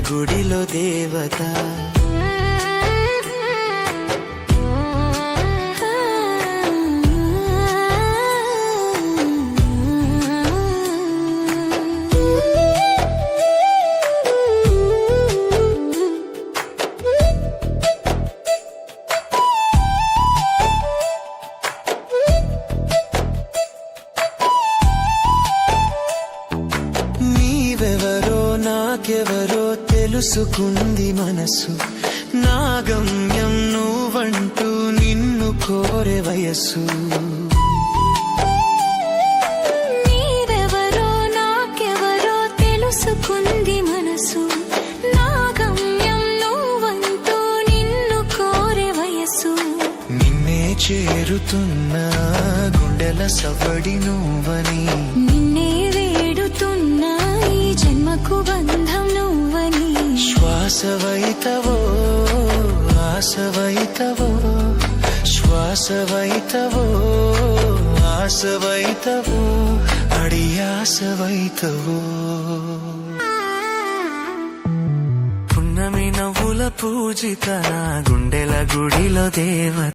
గుడిలో దేవత. నీవెవరో నాకెవరో తెలుసుకుంది మనసు, నా గమ్యం నువ్వంటూ నిన్ను కోరే వయస్సు. నీవెవరో నాకెవరో తెలుసుకుంది మనసు, నా గమ్యం నువ్వంటూ నిన్ను కోరే వయస్సు. నిన్నే చేరుతున్న గుండెల సవడి నువ్వని, నిన్నే వేడుతున్నా ఈ జన్మకు బంధం నువ్వని. శ్వాసవైతవో ఆసవైతవో, శ్వాసవైతవో ఆసవైతవో, అడియాసవైతవో. పున్నమి నవ్వుల పూజిత, నా గుండెల గుడిలో దేవత.